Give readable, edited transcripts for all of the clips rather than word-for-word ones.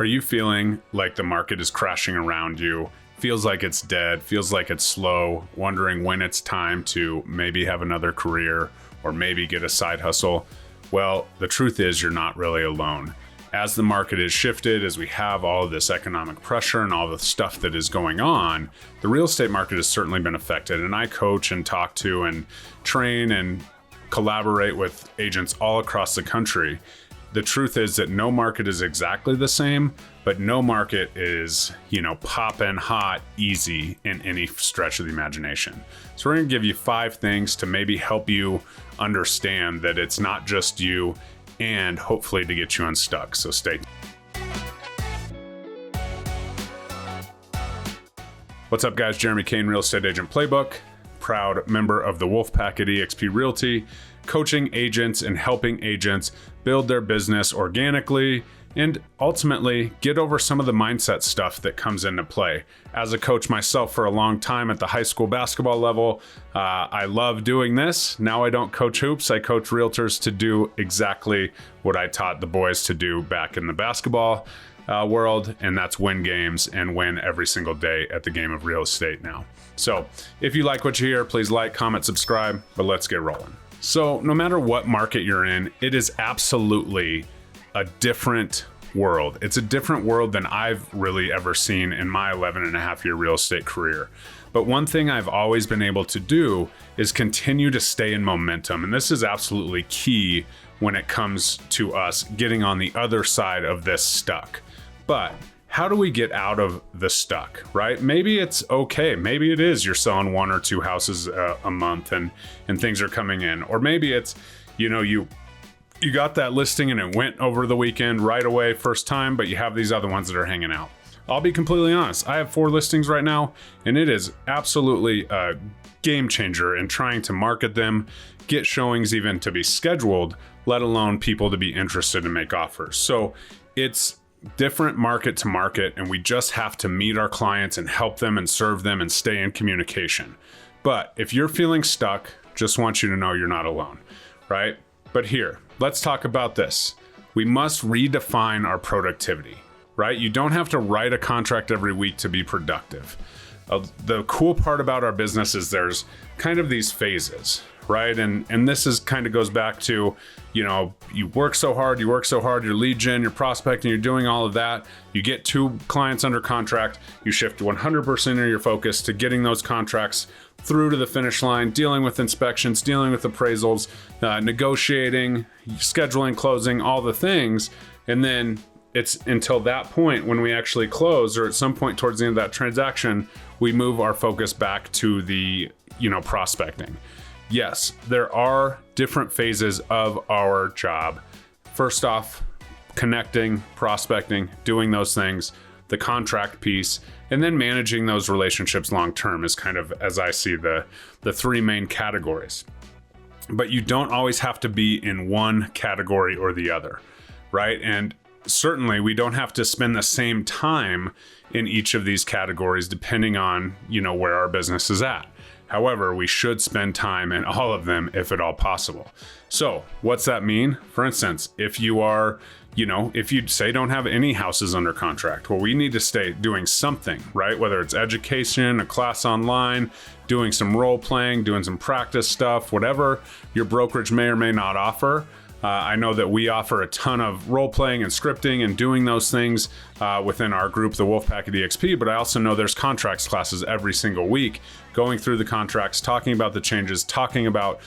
Are you feeling like the market is crashing around you? Feels like it's dead, feels like it's slow, wondering when it's time to maybe have another career or maybe get a side hustle? Well, the truth is you're not really alone. As the market is shifted, as we have all of this economic pressure and all the stuff that is going on, the real estate market has certainly been affected. And I coach and talk to and train and collaborate with agents all across the country. The truth is that no market is exactly the same, but no market is, poppin' hot, easy in any stretch of the imagination. So we're gonna give you 5 things to maybe help you understand that it's not just you, and hopefully to get you unstuck. So stay tuned. What's up, guys? Jeremy Kane, Real Estate Agent Playbook, proud member of the Wolfpack at eXp Realty, coaching agents and helping agents build their business organically and ultimately get over some of the mindset stuff that comes into play. As a coach myself for a long time at the high school basketball level, I love doing this. Now I don't coach hoops, I coach realtors to do exactly what I taught the boys to do back in the basketball world, and that's win games and win every single day at the game of real estate now. So if you like what you hear, please like, comment, subscribe, but let's get rolling. So no matter what market you're in, it is absolutely a different world. It's a different world than I've really ever seen in my 11 and a half year real estate career. But one thing I've always been able to do is continue to stay in momentum. And this is absolutely key when it comes to us getting on the other side of this stuck. But how do we get out of the stuck, right? Maybe it's okay. Maybe it is you're selling 1 or 2 houses a month and things are coming in. Or maybe it's, you got that listing and it went over the weekend right away first time, but you have these other ones that are hanging out. I'll be completely honest. I have 4 listings right now, and it is absolutely a game changer in trying to market them, get showings even to be scheduled, let alone people to be interested and make offers. So it's different market to market, and we just have to meet our clients and help them and serve them and stay in communication. But if you're feeling stuck, just want you to know you're not alone, right? But here, let's talk about this. We must redefine our productivity, right? You don't have to write a contract every week to be productive. The cool part about our business is there's kind of these phases, right? And this is kind of goes back to, you work so hard, your lead gen, your prospecting, you're doing all of that. You get 2 clients under contract, you shift 100% of your focus to getting those contracts through to the finish line, dealing with inspections, dealing with appraisals, negotiating, scheduling, closing, all the things. And then it's until that point when we actually close, or at some point towards the end of that transaction, we move our focus back to the, prospecting. Yes, there are different phases of our job. First off, connecting, prospecting, doing those things, the contract piece, and then managing those relationships long-term is kind of, as I see, the 3 main categories. But you don't always have to be in one category or the other, right? And certainly we don't have to spend the same time in each of these categories depending on, where our business is at. However, we should spend time in all of them if at all possible. So what's that mean? For instance, if you are, if you say don't have any houses under contract, well, we need to stay doing something, right? Whether it's education, a class online, doing some role playing, doing some practice stuff, whatever your brokerage may or may not offer. I know that we offer a ton of role playing and scripting and doing those things within our group, the Wolfpack at eXp, but I also know there's contracts classes every single week, going through the contracts, talking about the changes, talking about,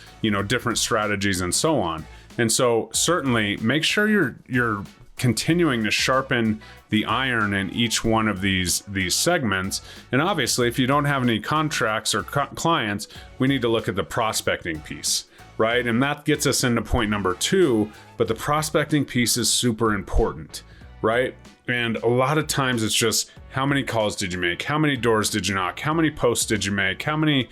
different strategies and so on. And so certainly make sure you're continuing to sharpen the iron in each one of these segments. And obviously, if you don't have any contracts or clients, we need to look at the prospecting piece, right? And that gets us into point number 2, but the prospecting piece is super important, right? And a lot of times it's just, how many calls did you make? How many doors did you knock? How many posts did you make? How many,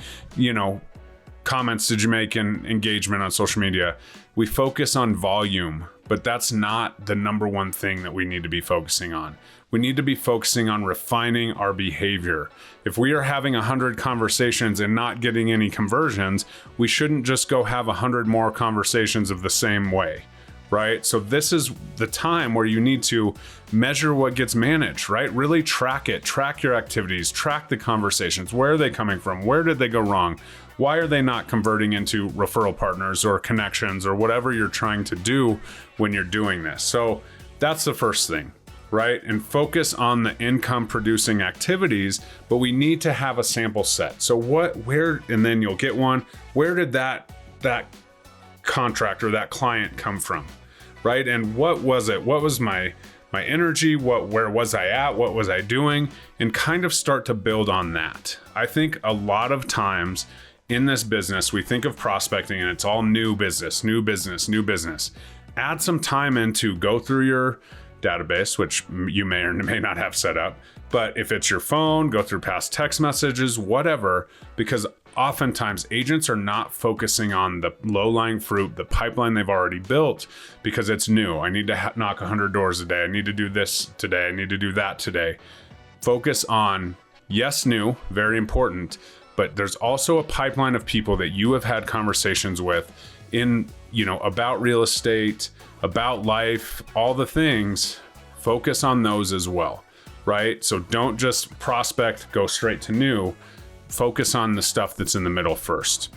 comments did you make in engagement on social media? We focus on volume, but that's not the number one thing that we need to be focusing on. We need to be focusing on refining our behavior. If we are having 100 conversations and not getting any conversions, we shouldn't just go have 100 more conversations of the same way, right? So this is the time where you need to measure what gets managed, right? Really track it, track your activities, track the conversations. Where are they coming from? Where did they go wrong? Why are they not converting into referral partners or connections or whatever you're trying to do when you're doing this? So that's the first thing, right? And focus on the income producing activities, but we need to have a sample set. So and then you'll get one. Where did that contract or that client come from, right? And what was it? What was my energy? Where was I at? What was I doing? And kind of start to build on that. I think a lot of times in this business, we think of prospecting and it's all new business. Add some time in to go through your database, which you may or may not have set up. But if it's your phone, go through past text messages, whatever, because oftentimes agents are not focusing on the low-lying fruit, the pipeline they've already built, because it's new. I need to knock 100 doors a day. I need to do this today. I need to do that today. Focus on, yes, new, very important, but there's also a pipeline of people that you have had conversations with about real estate, about life, all the things. Focus on those as well, right? So don't just prospect, go straight to new. Focus on the stuff that's in the middle first.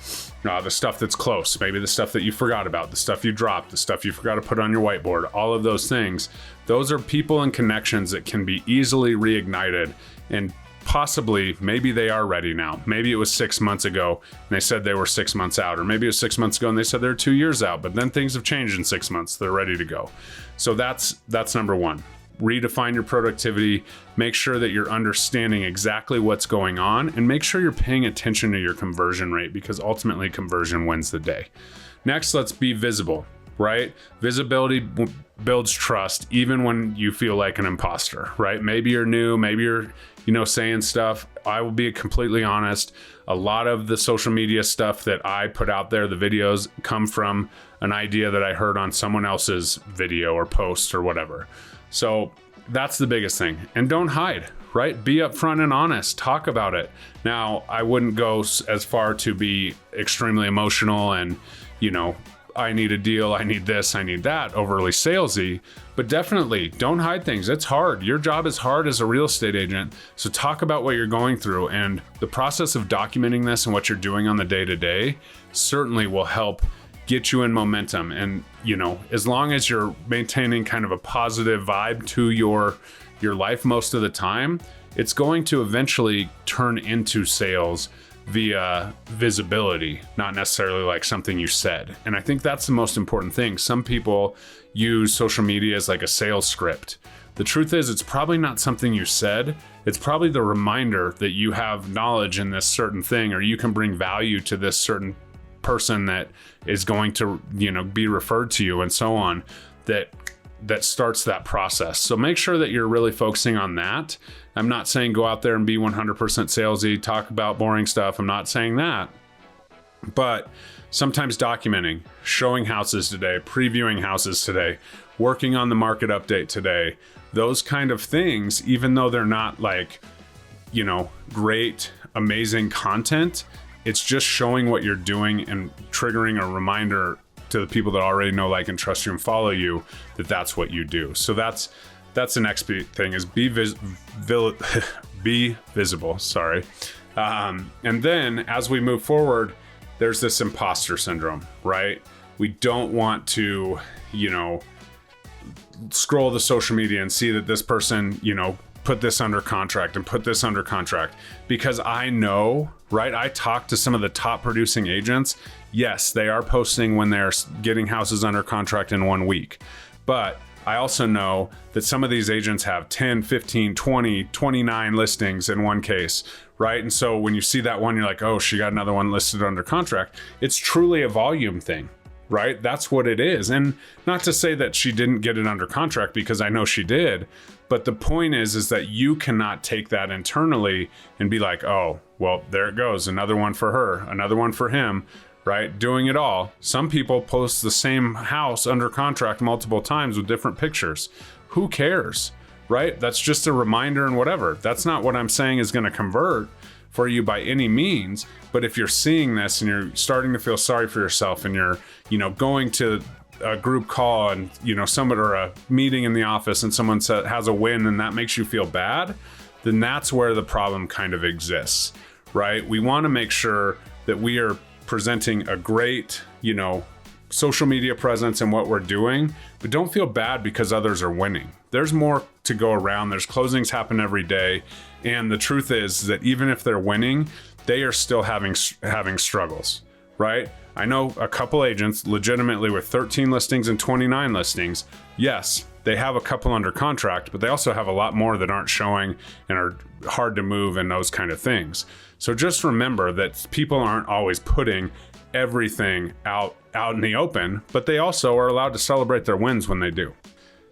The stuff that's close, maybe the stuff that you forgot about, the stuff you dropped, the stuff you forgot to put on your whiteboard, all of those things. Those are people and connections that can be easily reignited, and possibly, maybe they are ready now. Maybe it was 6 months ago and they said they were 6 months out, or maybe it was 6 months ago and they said they're 2 years out, but then things have changed in 6 months. They're ready to go. So that's number one. Redefine your productivity, make sure that you're understanding exactly what's going on, and make sure you're paying attention to your conversion rate, because ultimately conversion wins the day. Next, let's be visible, right? Visibility builds trust even when you feel like an imposter, right? Maybe you're new, maybe you're saying stuff. I will be completely honest. A lot of the social media stuff that I put out there, the videos, come from an idea that I heard on someone else's video or post or whatever. So that's the biggest thing. And don't hide, right? Be upfront and honest. Talk about it. Now, I wouldn't go as far to be extremely emotional and, I need a deal, I need this, I need that, overly salesy, but definitely don't hide things. It's hard. Your job is hard as a real estate agent. So talk about what you're going through, and the process of documenting this and what you're doing on the day-to-day certainly will help get you in momentum. And, as long as you're maintaining kind of a positive vibe to your life most of the time, it's going to eventually turn into sales via visibility, not necessarily like something you said. And I think that's the most important thing. Some people use social media as like a sales script. The truth is, it's probably not something you said. It's probably the reminder that you have knowledge in this certain thing, or you can bring value to this certain person that is going to, be referred to you and so on, that starts that process. So make sure that you're really focusing on that. I'm not saying go out there and be 100% salesy, talk about boring stuff. I'm not saying that. But sometimes documenting, showing houses today, previewing houses today, working on the market update today, those kind of things, even though they're not like, great, amazing content, it's just showing what you're doing and triggering a reminder to the people that already know, like, and trust you and follow you, that's what you do. So that's the next big thing, is be visible. Sorry. And then as we move forward, there's this imposter syndrome, right? We don't want to, scroll the social media and see that this person, put this under contract and put this under contract, because I know, right? I talked to some of the top producing agents. Yes, they are posting when they're getting houses under contract in 1 week. But I also know that some of these agents have 10, 15, 20, 29 listings in one case, right? And so when you see that one, you're like, oh, she got another one listed under contract. It's truly a volume thing, right? That's what it is. And not to say that she didn't get it under contract, because I know she did. But the point is that you cannot take that internally and be like, oh, well, there it goes. Another one for her, another one for him, right? Doing it all. Some people post the same house under contract multiple times with different pictures. Who cares, right? That's just a reminder and whatever. That's not what I'm saying is going to convert for you by any means. But if you're seeing this and you're starting to feel sorry for yourself, and you're, going to a group call and, somebody, or a meeting in the office, and someone has a win and that makes you feel bad, then that's where the problem kind of exists, right? We want to make sure that we are presenting a great, social media presence in what we're doing, but don't feel bad because others are winning. There's more to go around. There's closings happen every day. And the truth is that even if they're winning, they are still having struggles, right? I know a couple agents legitimately with 13 listings and 29 listings. Yes, they have a couple under contract, but they also have a lot more that aren't showing and are hard to move and those kind of things. So just remember that people aren't always putting everything out in the open, but they also are allowed to celebrate their wins when they do.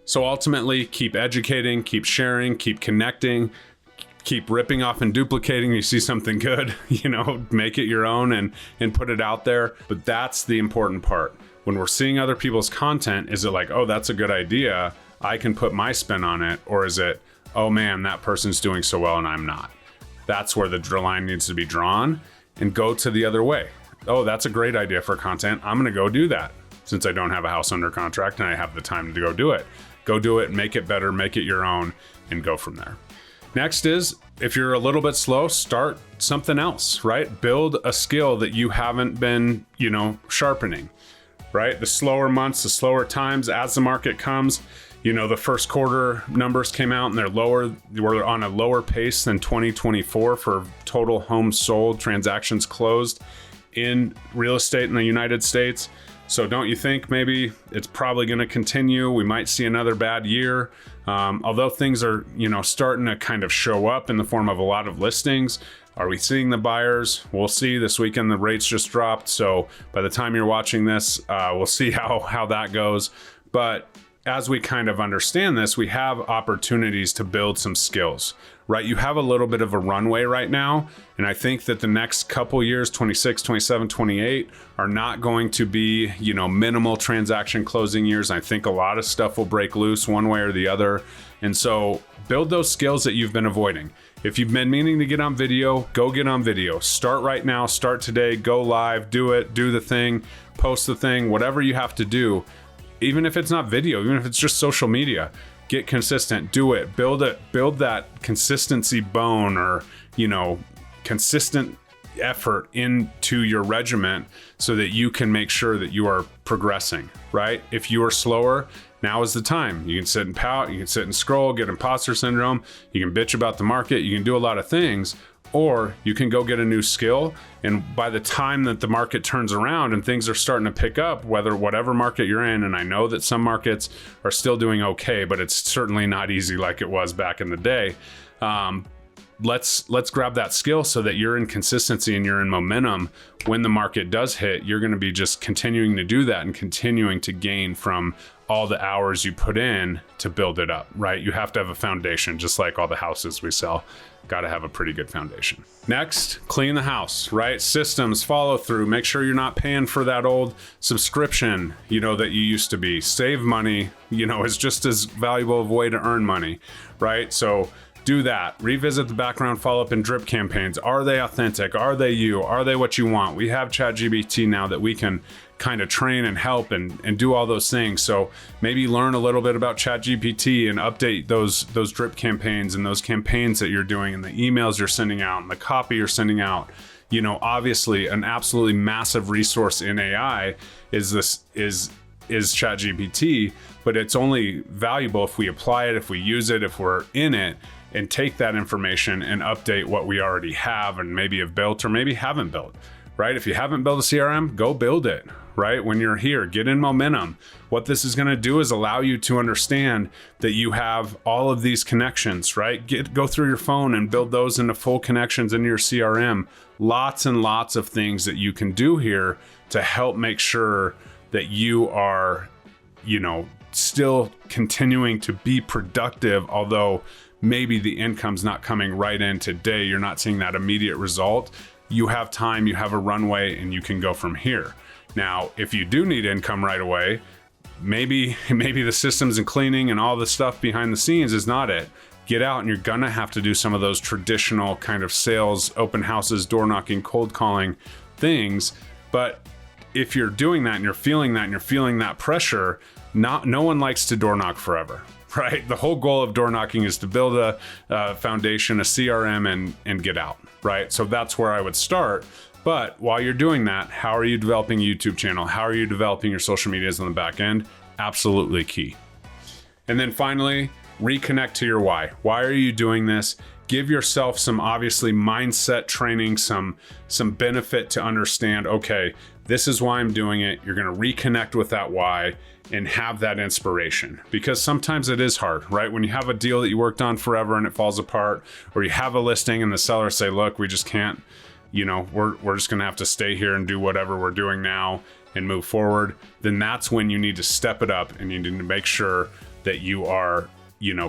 So ultimately, keep educating, keep sharing, keep connecting, keep ripping off and duplicating. You see something good, make it your own and put it out there. But that's the important part. When we're seeing other people's content, is it like, oh, that's a good idea, I can put my spin on it? Or is it, oh man, that person's doing so well and I'm not? That's where the line needs to be drawn, and go to the other way. Oh, that's a great idea for content. I'm going to go do that since I don't have a house under contract and I have the time to go do it. Go do it, make it better, make it your own, and go from there. Next is, if you're a little bit slow, start something else, right? Build a skill that you haven't been, sharpening, right? The slower months, the slower times as the market comes, the first quarter numbers came out and they're lower. We're on a lower pace than 2024 for total homes sold, transactions closed in real estate in the United States. So don't you think maybe it's probably going to continue? We might see another bad year. Although things are, starting to kind of show up in the form of a lot of listings. Are we seeing the buyers? We'll see. This weekend, the rates just dropped. So by the time you're watching this, we'll see how that goes. But as we kind of understand this, we have opportunities to build some skills, right? You have a little bit of a runway right now. And I think that the next couple years, 26, 27, 28, are not going to be, minimal transaction closing years. I think a lot of stuff will break loose one way or the other. And so build those skills that you've been avoiding. If you've been meaning to get on video, go get on video. Start right now, start today, go live, do it, do the thing, post the thing, whatever you have to do. Even if it's not video, even if it's just social media, get consistent, do it, build that consistency bone, or, consistent effort into your regiment so that you can make sure that you are progressing, right? If you are slower, now is the time. You can sit and pout, you can sit and scroll, get imposter syndrome, you can bitch about the market, you can do a lot of things, or you can go get a new skill. And by the time that the market turns around and things are starting to pick up, whatever market you're in, and I know that some markets are still doing okay, but it's certainly not easy like it was back in the day. Let's grab that skill so that you're in consistency and you're in momentum. When the market does hit, you're going to be just continuing to do that and continuing to gain from all the hours you put in to build it up, right? You have to have a foundation, just like all the houses we sell. Got to have a pretty good foundation. Next, clean the house, right? Systems, follow through. Make sure you're not paying for that old subscription, that you used to be. Save money, is just as valuable of a way to earn money, right? So do that. Revisit the background follow-up and drip campaigns. Are they authentic? Are they you? Are they what you want? We have ChatGPT now that we can kind of train and help and do all those things. So maybe learn a little bit about ChatGPT and update those drip campaigns and those campaigns that you're doing and the emails you're sending out and the copy you're sending out. Obviously an absolutely massive resource in AI is ChatGPT, but it's only valuable if we apply it, if we use it, if we're in it, and take that information and update what we already have and maybe have built or maybe haven't built, right? If you haven't built a CRM, go build it, right? When you're here, get in momentum. What this is going to do is allow you to understand that you have all of these connections, right? Go through your phone and build those into full connections into your CRM. Lots and lots of things that you can do here to help make sure that you are, still continuing to be productive, although maybe the income's not coming right in today. You're not seeing that immediate result. You have time, you have a runway, and you can go from here. Now, if you do need income right away, maybe the systems and cleaning and all the stuff behind the scenes is not it. Get out and you're gonna have to do some of those traditional kind of sales, open houses, door knocking, cold calling things. But if you're doing that and you're feeling that and you're feeling that pressure, no one likes to door knock forever, right? The whole goal of door knocking is to build a foundation, a CRM, and get out, right? So that's where I would start. But while you're doing that, how are you developing a YouTube channel? How are you developing your social medias on the back end? Absolutely key. And then finally, reconnect to your why. Why are you doing this? Give yourself some obviously mindset training, some benefit to understand, okay, this is why I'm doing it. You're going to reconnect with that why and have that inspiration, because sometimes it is hard, right? When you have a deal that you worked on forever and it falls apart, or you have a listing and the seller say, look, we just can't, we're just going to have to stay here and do whatever we're doing now and move forward. Then that's when you need to step it up and you need to make sure that you are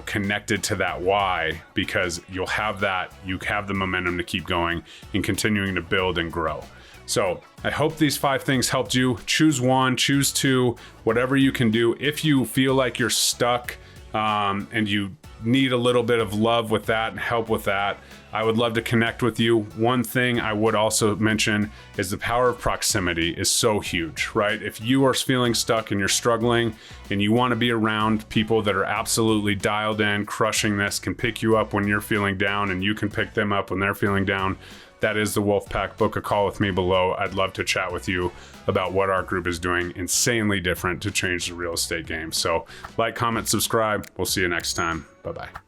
connected to that why, because you have the momentum to keep going and continuing to build and grow. So I hope these 5 things helped you. Choose 1, choose 2, whatever you can do. If you feel like you're stuck and you need a little bit of love with that and help with that, I would love to connect with you. One thing I would also mention is the power of proximity is so huge, right? If you are feeling stuck and you're struggling and you want to be around people that are absolutely dialed in, crushing this, can pick you up when you're feeling down and you can pick them up when they're feeling down, that is the Wolfpack. Book a call with me below. I'd love to chat with you about what our group is doing insanely different to change the real estate game. So like, comment, subscribe. We'll see you next time. Bye-bye.